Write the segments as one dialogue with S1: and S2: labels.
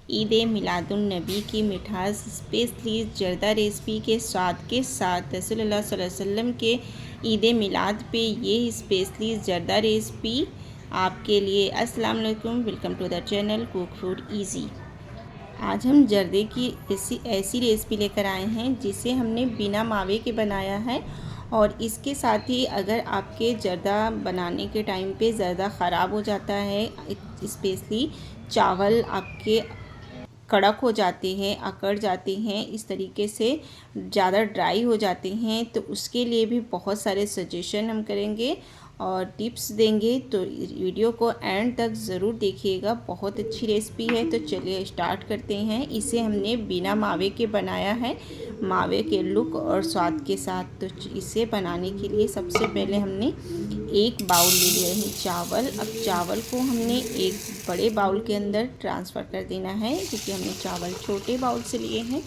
S1: ईद मिलादुन्नबी की मिठास स्पेशली जर्दा रेसिपी के स्वाद के साथ रसूलुल्लाह सल्लल्लाहु अलैहि वसल्लम के ईद मिलाद पे ये स्पेशली जर्दा रेसिपी आपके लिए। अस्सलाम वालेकुम, welcome to the channel cook food easy. आज हम जर्दे की ऐसी रेसिपी लेकर आए हैं जिसे हमने बिना मावे के बनाया है। और इसके साथ ही अगर आपके जर्दा बनाने के टाइम पे ज़्यादा ख़राब हो जाता है, स्पेशली चावल आपके कड़क हो जाते हैं, अकड़ जाते हैं, इस तरीके से ज़्यादा ड्राई हो जाते हैं, तो उसके लिए भी बहुत सारे सजेशन हम करेंगे और टिप्स देंगे। तो वीडियो को एंड तक ज़रूर देखिएगा, बहुत अच्छी रेसिपी है। तो चलिए स्टार्ट करते हैं। इसे हमने बिना मावे के बनाया है, मावे के लुक और स्वाद के साथ। तो इसे बनाने के लिए सबसे पहले हमने एक बाउल ले लिया है चावल। अब चावल को हमने एक बड़े बाउल के अंदर ट्रांसफ़र कर देना है, क्योंकि हमने चावल छोटे बाउल से लिए हैं।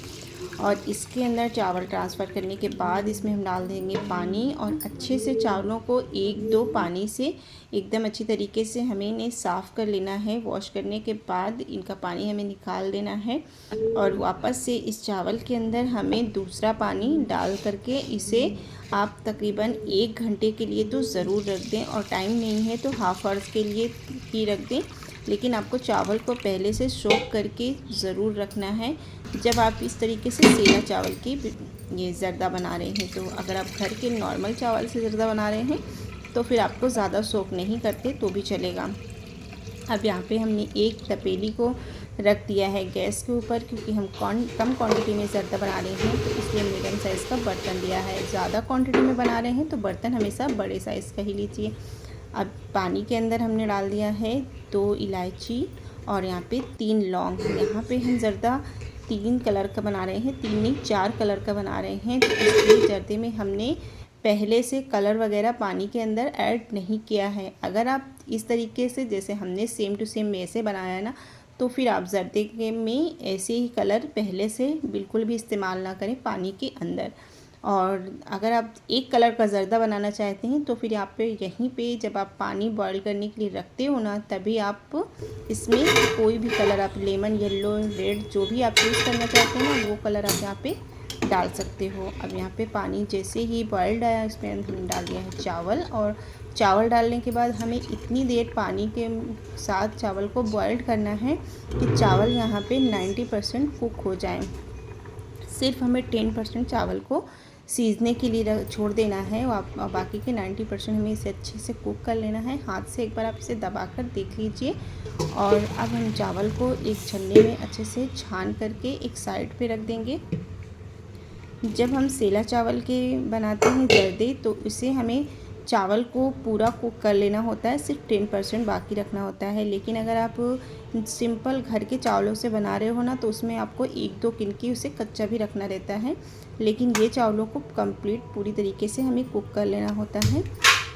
S1: और इसके अंदर चावल ट्रांसफ़र करने के बाद इसमें हम डाल देंगे पानी, और अच्छे से चावलों को एक दो पानी से एकदम अच्छी तरीके से हमें इन्हें साफ़ कर लेना है। वॉश करने के बाद इनका पानी हमें निकाल देना है, और वापस से इस चावल के अंदर हमें दूसरा पानी डाल करके इसे आप तकरीबन 1 घंटे के लिए तो ज़रूर रख दें, और टाइम नहीं है तो हाफ़ आवर्स के लिए ही रख दें। लेकिन आपको चावल को पहले से सोक करके ज़रूर रखना है जब आप इस तरीके से सेला चावल की ये ज़र्दा बना रहे हैं। तो अगर आप घर के नॉर्मल चावल से ज़र्दा बना रहे हैं तो फिर आपको ज़्यादा सोक नहीं करते तो भी चलेगा। अब यहाँ पे हमने एक तपेली को रख दिया है गैस के ऊपर, क्योंकि हम कम क्वांटिटी में ज़र्दा बना रहे हैं, तो इसलिए मीडियम साइज़ का बर्तन लिया है। ज़्यादा क्वांटिटी में बना रहे हैं तो बर्तन हमेशा बड़े साइज़ का ही लीजिए। अब पानी के अंदर हमने डाल दिया है 2 इलायची और यहाँ पे 3 लौंग। यहाँ पे हम ज़र्दा 3 कलर का बना रहे हैं, 3 नहीं 4 कलर का बना रहे हैं। तो इसलिए जर्दे में हमने पहले से कलर वगैरह पानी के अंदर ऐड नहीं किया है। अगर आप इस तरीके से जैसे हमने सेम टू सेम ऐसे बनाया है ना, तो फिर आप जर्दे में ऐसे ही कलर पहले से बिल्कुल भी इस्तेमाल ना करें पानी के अंदर। और अगर आप एक कलर का ज़र्दा बनाना चाहते हैं तो फिर आप यहीं पे जब आप पानी बॉईल करने के लिए रखते हो ना, तभी आप इसमें कोई भी कलर, आप लेमन येलो रेड जो भी आप यूज़ करना चाहते हैं ना, वो कलर आप यहाँ पे डाल सकते हो। अब यहाँ पे पानी जैसे ही बॉइल्ड आया, इसमें हमने डाल दिया है चावल। और चावल डालने के बाद हमें इतनी देर पानी के साथ चावल को बॉइल्ड करना है कि चावल यहाँ पे 90% कुक हो जाए। सिर्फ हमें 10% चावल को सीजने के लिए छोड़ देना है, और बाकी के 90% हमें इसे अच्छे से कुक कर लेना है। हाथ से एक बार आप इसे दबाकर देख लीजिए। और अब हम चावल को एक छन्ने में अच्छे से छान करके एक साइड पे रख देंगे। जब हम सेला चावल के बनाते हैं जर्दे, तो इसे हमें चावल को पूरा कुक कर लेना होता है, सिर्फ 10% बाकी रखना होता है। लेकिन अगर आप सिंपल घर के चावलों से बना रहे हो ना, तो उसमें आपको 1-2 किनकी उसे कच्चा भी रखना रहता है। लेकिन ये चावलों को कंप्लीट पूरी तरीके से हमें कुक कर लेना होता है।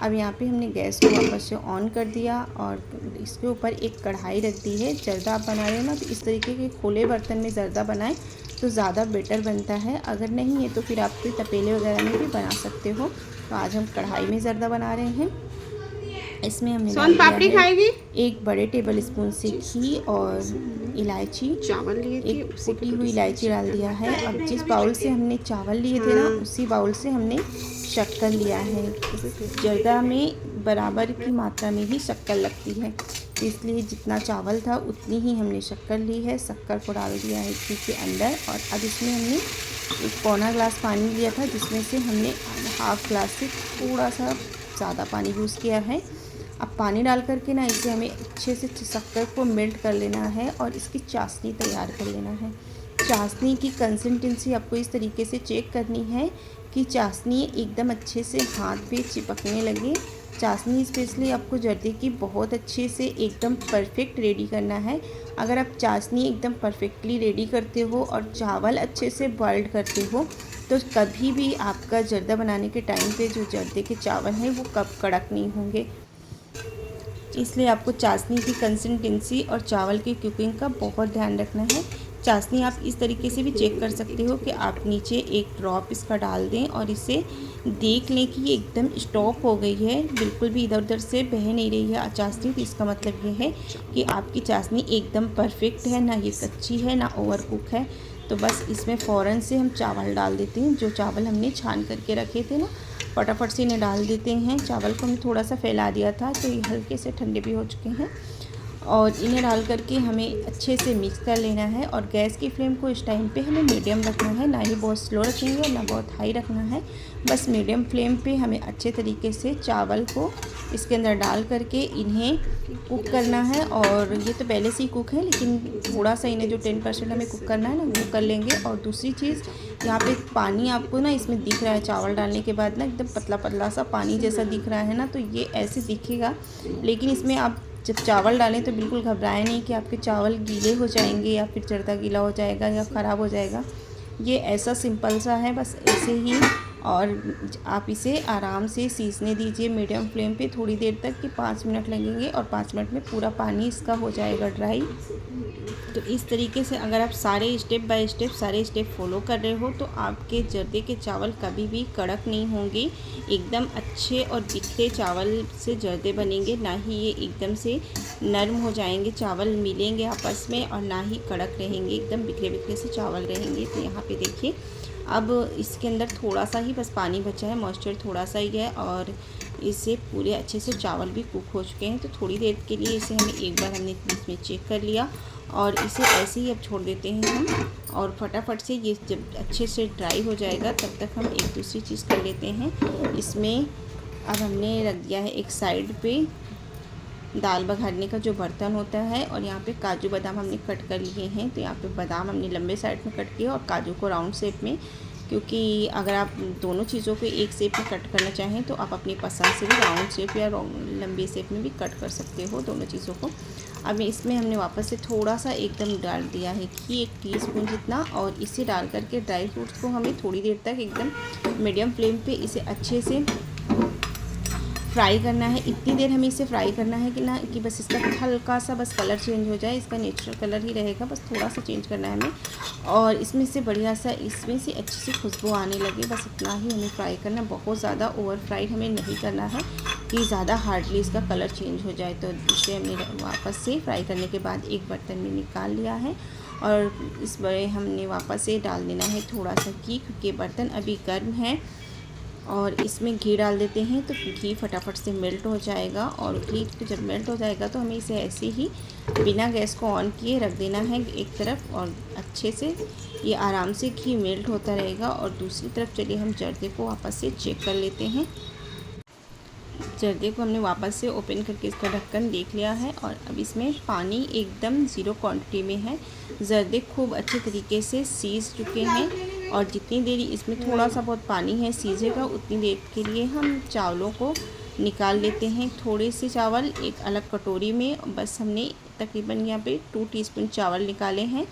S1: अब यहाँ पे हमने गैस को वापस से ऑन कर दिया, और इसके ऊपर एक कढ़ाई रख दी है। जर्दा आप बना रहे हो ना, तो इस तरीके के खुले बर्तन में ज़र्दा बनाएं तो ज़्यादा बेटर बनता है। अगर नहीं है तो फिर आप तपेले वगैरह में भी बना सकते हो। तो आज हम कढ़ाई में ज़र्दा बना रहे हैं। इसमें हमने डाल दिया है 1 बड़े टेबल स्पून से घी और इलायची, चावल लिए थे, एक कुटी हुई इलायची डाल दिया है। अब जिस बाउल से हमने चावल लिए थे ना, उसी बाउल से हमने शक्कर लिया है। जर्दा में बराबर की मात्रा में ही शक्कर लगती है, इसलिए जितना चावल था उतनी ही हमने शक्कर ली है। शक्कर को डाल दिया है घी के अंदर, और अब इसमें हमने एक पौना ग्लास पानी लिया था, जिसमें से हमने हाफ ग्लास से थोड़ा सा ज़्यादा पानी यूज़ किया है। अब पानी डाल करके ना इसे हमें अच्छे से शक्कर को मेल्ट कर लेना है, और इसकी चाशनी तैयार कर लेना है। चाशनी की कंसिस्टेंसी आपको इस तरीके से चेक करनी है कि चाशनी एकदम अच्छे से हाथ पे चिपकने लगे। चाशनी स्पेशली आपको जर्दे की बहुत अच्छे से एकदम परफेक्ट रेडी करना है। अगर आप चाशनी एकदम परफेक्टली रेडी करते हो और चावल अच्छे से बॉइल्ड करते हो, तो कभी भी आपका जर्दा बनाने के टाइम पे जो जर्दे के चावल हैं वो कब कड़क नहीं होंगे। इसलिए आपको चाशनी की कंसिस्टेंसी और चावल की कुकिंग का बहुत ध्यान रखना है। चाशनी आप इस तरीके से भी चेक कर सकते हो कि आप नीचे एक ड्रॉप इसका डाल दें और इसे देख लें कि ये एकदम स्टॉप हो गई है, बिल्कुल भी इधर उधर से बह नहीं रही है चाशनी। तो इसका मतलब ये है कि आपकी चाशनी एकदम परफेक्ट है, ना ये कच्ची है ना ओवर कुक है। तो बस इसमें फ़ौरन से हम चावल डाल देते हैं, जो चावल हमने छान करके रखे थे ना, फटाफट से इन्हें डाल देते हैं। चावल को हमने थोड़ा सा फैला दिया था, तो ये हल्के से ठंडे भी हो चुके हैं और इन्हें डाल करके हमें अच्छे से मिक्स कर लेना है। और गैस की फ्लेम को इस टाइम पे हमें मीडियम रखना है, ना ही बहुत स्लो रखेंगे और ना बहुत हाई रखना है। बस मीडियम फ्लेम पे हमें अच्छे तरीके से चावल को इसके अंदर डाल करके इन्हें कुक करना है। और ये तो पहले से ही कुक है, लेकिन थोड़ा सा इन्हें जो 10% हमें कुक करना है ना, वो कर लेंगे। और दूसरी चीज़, यहाँ पे पानी आपको ना इसमें दिख रहा है चावल डालने के बाद ना, एकदम पतला पतला सा पानी जैसा दिख रहा है ना, तो ये ऐसे दिखेगा। लेकिन इसमें आप जब चावल डालें तो बिल्कुल घबराएं नहीं कि आपके चावल गीले हो जाएंगे या फिर जर्दा गीला हो जाएगा या ख़राब हो जाएगा। ये ऐसा सिंपल सा है, बस ऐसे ही। और आप इसे आराम से सीजने दीजिए मीडियम फ्लेम पे थोड़ी देर तक, कि 5 मिनट लगेंगे और 5 मिनट में पूरा पानी इसका हो जाएगा ड्राई। तो इस तरीके से अगर आप सारे स्टेप बाय स्टेप सारे स्टेप फॉलो कर रहे हो तो आपके जर्दे के चावल कभी भी कड़क नहीं होंगे, एकदम अच्छे और बिखरे चावल से जर्दे बनेंगे, ना ही ये एकदम से नरम हो जाएंगे, चावल मिलेंगे आपस में, और ना ही कड़क रहेंगे, एकदम बिखरे बिखरे से चावल रहेंगे। तो यहाँ पे देखिए अब इसके अंदर थोड़ा सा ही बस पानी बचा है, मॉइस्चर थोड़ा सा ही है और इससे पूरे अच्छे से चावल भी कुक हो चुके हैं। तो थोड़ी देर के लिए इसे हमें एक बार हमने इसमें चेक कर लिया और इसे ऐसे ही अब छोड़ देते हैं हम। और फटाफट से ये जब अच्छे से ड्राई हो जाएगा तब तक हम एक दूसरी चीज़ कर लेते हैं। इसमें अब हमने रख दिया है एक साइड पे दाल बघारने का जो बर्तन होता है, और यहाँ पे काजू बादाम हमने कट कर लिए हैं। तो यहाँ पे बादाम हमने लंबे साइड में कट किया और काजू को राउंड शेप में, क्योंकि अगर आप दोनों चीज़ों को एक शेप में कट करना चाहें तो आप अपनी पसंद से भी राउंड शेप या लंबी शेप में भी कट कर सकते हो दोनों चीज़ों को। अब इसमें हमने वापस से थोड़ा सा एकदम डाल दिया है कि 1 टीस्पून जितना, और इसे डाल करके ड्राई फ्रूट्स को हमें थोड़ी देर तक एकदम मीडियम फ्लेम पे इसे अच्छे से फ्राई करना है। इतनी देर हमें इसे फ्राई करना है कि बस इसका हल्का सा बस कलर चेंज हो जाए, इसका नेचुरल कलर ही रहेगा, बस थोड़ा सा चेंज करना है हमें। और इसमें से बढ़िया सा इसमें से अच्छी सी खुशबू आने लगे, बस इतना ही हमें फ्राई करना है। बहुत ज़्यादा ओवर फ्राइड हमें नहीं करना है कि ज़्यादा हार्डली इसका कलर चेंज हो जाए। तो इसे हमने वापस से फ्राई करने के बाद एक बर्तन में निकाल लिया है और इस बड़े हमने वापस से डाल देना है थोड़ा सा घी, क्योंकि बर्तन अभी गर्म है। और इसमें घी डाल देते हैं तो घी फटाफट से मेल्ट हो जाएगा। और घी जब मेल्ट हो जाएगा तो हमें इसे ऐसे ही बिना गैस को ऑन किए रख देना है एक तरफ, और अच्छे से ये आराम से घी मेल्ट होता रहेगा। और दूसरी तरफ चलिए हम जर्दे को वापस से चेक कर लेते हैं। जर्दे को हमने वापस से ओपन करके इसका ढक्कन देख लिया है और अब इसमें पानी एकदम ज़ीरो क्वांटिटी में है। जर्दे खूब अच्छे तरीके से सीज चुके हैं और जितनी देर इसमें थोड़ा सा बहुत पानी है सीजेगा, उतनी देर के लिए हम चावलों को निकाल लेते हैं। थोड़े से चावल एक अलग कटोरी में, बस हमने तकरीबन यहाँ पे 2 टीस्पून चावल निकाले हैं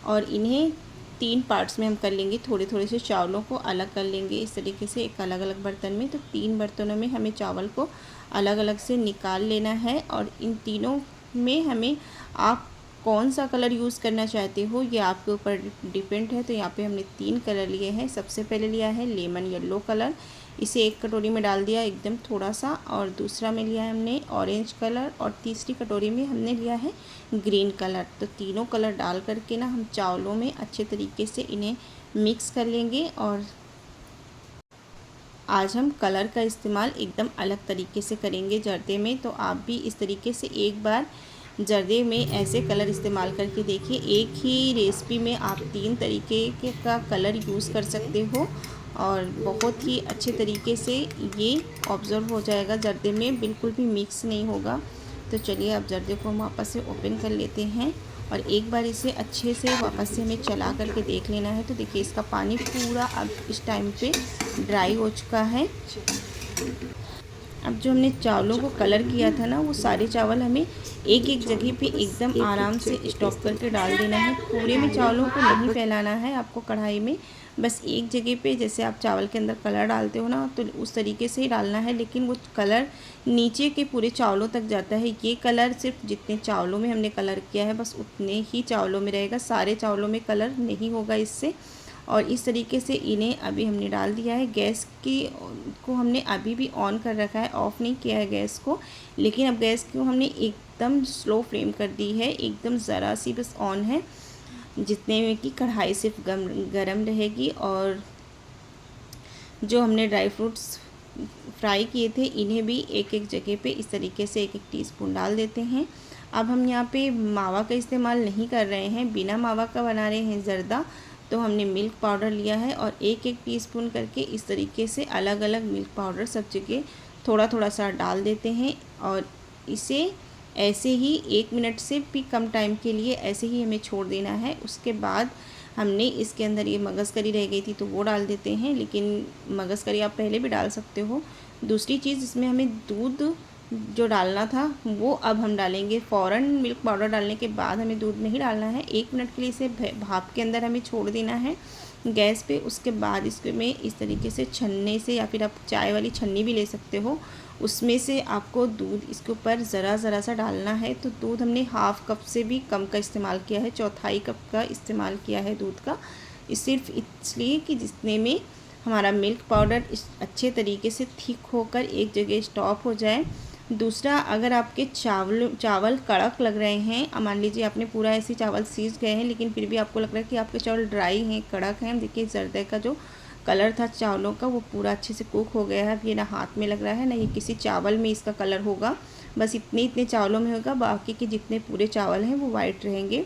S1: और इन्हें 3 पार्ट्स में हम कर लेंगे। थोड़े थोड़े से चावलों को अलग कर लेंगे इस तरीके से एक अलग अलग बर्तन में। तो 3 बर्तनों में हमें चावल को अलग अलग से निकाल लेना है और इन तीनों में हमें आप कौन सा कलर यूज़ करना चाहते हो ये आपके ऊपर डिपेंड है। तो यहाँ पे हमने 3 कलर लिए हैं। सबसे पहले लिया है लेमन येलो कलर, इसे एक कटोरी में डाल दिया एकदम थोड़ा सा, और दूसरा में लिया है हमने ऑरेंज कलर, और तीसरी कटोरी में हमने लिया है ग्रीन कलर। तो तीनों कलर डाल करके ना हम चावलों में अच्छे तरीके से इन्हें मिक्स कर लेंगे। और आज हम कलर का इस्तेमाल एकदम अलग तरीके से करेंगे जर्दे में, तो आप भी इस तरीके से एक बार जर्दे में ऐसे कलर इस्तेमाल करके देखिए। एक ही रेसिपी में आप 3 तरीके का कलर यूज़ कर सकते हो और बहुत ही अच्छे तरीके से ये ऑब्ज़र्व हो जाएगा, जर्दे में बिल्कुल भी मिक्स नहीं होगा। तो चलिए अब जर्दे को हम वापस से ओपन कर लेते हैं और एक बार इसे अच्छे से वापस से हमें चला करके देख लेना है। तो देखिए इसका पानी पूरा अब इस टाइम पे ड्राई हो चुका है। अब जो हमने चावलों को कलर किया था ना, वो सारे चावल हमें एक एक जगह पे एकदम आराम से स्टॉप करके डाल देना है। पूरे में चावलों को नहीं फैलाना है आपको कढ़ाई में, बस एक जगह पे जैसे आप चावल के अंदर कलर डालते हो ना, तो उस तरीके से ही डालना है। लेकिन वो कलर नीचे के पूरे चावलों तक जाता है। ये कलर सिर्फ जितने चावलों में हमने कलर किया है बस उतने ही चावलों में रहेगा, सारे चावलों में कलर नहीं होगा इससे। और इस तरीके से इन्हें अभी हमने डाल दिया है। गैस की को हमने अभी भी ऑन कर रखा है, ऑफ़ नहीं किया है गैस को। लेकिन अब गैस को हमने एकदम स्लो फ्लेम कर दी है, एकदम ज़रा सी बस ऑन है, जितने में कि कढ़ाई सिर्फ गरम रहेगी। और जो हमने ड्राई फ्रूट्स फ्राई किए थे इन्हें भी एक एक जगह पे इस तरीके से एक एक टीस्पून डाल देते हैं। अब हम यहाँ पे मावा का इस्तेमाल नहीं कर रहे हैं, बिना मावा का बना रहे हैं ज़र्दा। तो हमने मिल्क पाउडर लिया है और एक एक टीस्पून करके इस तरीके से अलग अलग मिल्क पाउडर सब जगह थोड़ा थोड़ा सा डाल देते हैं। और इसे ऐसे ही 1 मिनट से भी कम टाइम के लिए ऐसे ही हमें छोड़ देना है। उसके बाद हमने इसके अंदर ये मगज़ करी रह गई थी तो वो डाल देते हैं, लेकिन मगज़ करी आप पहले भी डाल सकते हो। दूसरी चीज़, इसमें हमें दूध जो डालना था वो अब हम डालेंगे। फ़ौरन मिल्क पाउडर डालने के बाद हमें दूध नहीं डालना है, 1 मिनट के लिए इसे भाप के अंदर हमें छोड़ देना है गैस पे। उसके बाद इसमें इस तरीके से छन्ने से, या फिर आप चाय वाली छन्नी भी ले सकते हो, उसमें से आपको दूध इसके ऊपर ज़रा ज़रा सा डालना है। तो दूध हमने हाफ़ कप से भी कम का इस्तेमाल किया है, चौथाई कप का इस्तेमाल किया है दूध का। सिर्फ इसलिए कि जितने में हमारा मिल्क पाउडर अच्छे तरीके से थिक होकर एक जगह स्टॉप हो जाए। दूसरा, अगर आपके चावल कड़क लग रहे हैं, मान लीजिए आपने पूरा ऐसे चावल सीज गए हैं लेकिन फिर भी आपको लग रहा है कि आपके चावल ड्राई हैं, कड़क हैं, देखिए जर्दे का जो कलर था चावलों का वो पूरा अच्छे से कुक हो गया है। अब ये ना हाथ में लग रहा है ना ये किसी चावल में इसका कलर होगा, बस इतने चावलों में होगा, बाकी के जितने पूरे चावल हैं वो वाइट रहेंगे।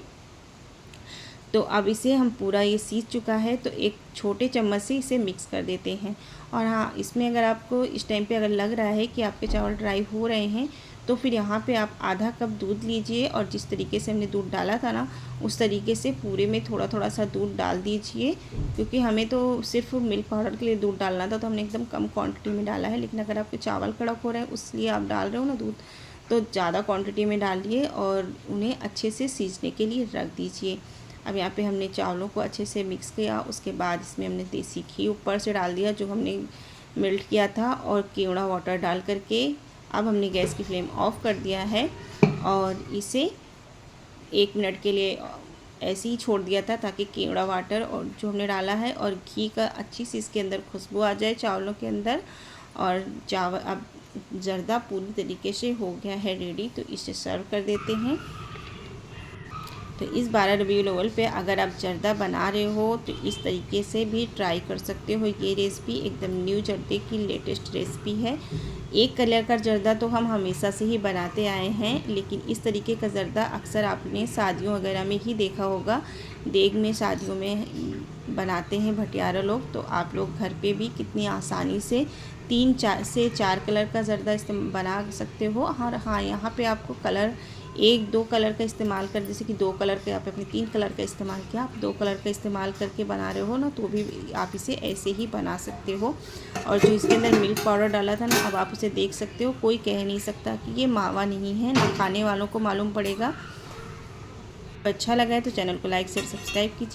S1: तो अब इसे हम पूरा ये सीज चुका है तो एक छोटे चम्मच से इसे मिक्स कर देते हैं। और हाँ, इसमें अगर आपको इस टाइम पे अगर लग रहा है कि आपके चावल ड्राई हो रहे हैं तो फिर यहाँ पे आप आधा कप दूध लीजिए और जिस तरीके से हमने दूध डाला था ना उस तरीके से पूरे में थोड़ा थोड़ा सा दूध डाल दीजिए, क्योंकि हमें तो सिर्फ मिल्क पाउडर के लिए दूध डालना था तो हमने एकदम कम क्वांटिटी में डाला है। लेकिन अगर आपके चावल कड़क हो रहे हैं उसलिए आप डाल रहे हो ना दूध, तो ज़्यादा क्वान्टिटी में डालिए और उन्हें अच्छे से सीजने के लिए रख दीजिए। अब यहाँ पे हमने चावलों को अच्छे से मिक्स किया, उसके बाद इसमें हमने देसी घी ऊपर से डाल दिया जो हमने मेल्ट किया था, और केवड़ा वाटर डाल करके अब हमने गैस की फ्लेम ऑफ कर दिया है और इसे 1 मिनट के लिए ऐसे ही छोड़ दिया था ताकि केवड़ा वाटर और जो हमने डाला है और घी का अच्छी सी इसके अंदर खुशबू आ जाए चावलों के अंदर। और चावल अब जर्दा पूरी तरीके से हो गया है रेडी, तो इसे सर्व कर देते हैं। तो इस 12 रबीउल अव्वल पे अगर आप जर्दा बना रहे हो तो इस तरीके से भी ट्राई कर सकते हो। ये रेसिपी एकदम न्यू जर्दे की लेटेस्ट रेसिपी है। एक कलर का जर्दा तो हम हमेशा से ही बनाते आए हैं, लेकिन इस तरीके का जर्दा अक्सर आपने शादियों वगैरह में ही देखा होगा। देग में शादियों में बनाते हैं भटियारा लोग, तो आप लोग घर पे भी कितनी आसानी से 3 से 4 कलर का जर्दा बना सकते हो। और हाँ, यहाँ पे आपको कलर 1-2 कलर का इस्तेमाल कर, जैसे कि 2 कलर का, आप अपने 3 कलर का इस्तेमाल किया, आप 2 कलर का इस्तेमाल करके बना रहे हो ना तो भी आप इसे ऐसे ही बना सकते हो। और जो इसके अंदर मिल्क पाउडर डाला था ना, अब आप उसे देख सकते हो, कोई कह नहीं सकता कि ये मावा नहीं है, ना खाने वालों को मालूम पड़ेगा। अच्छा लगा है तो चैनल को लाइक शेयर सब्सक्राइब कीजिए।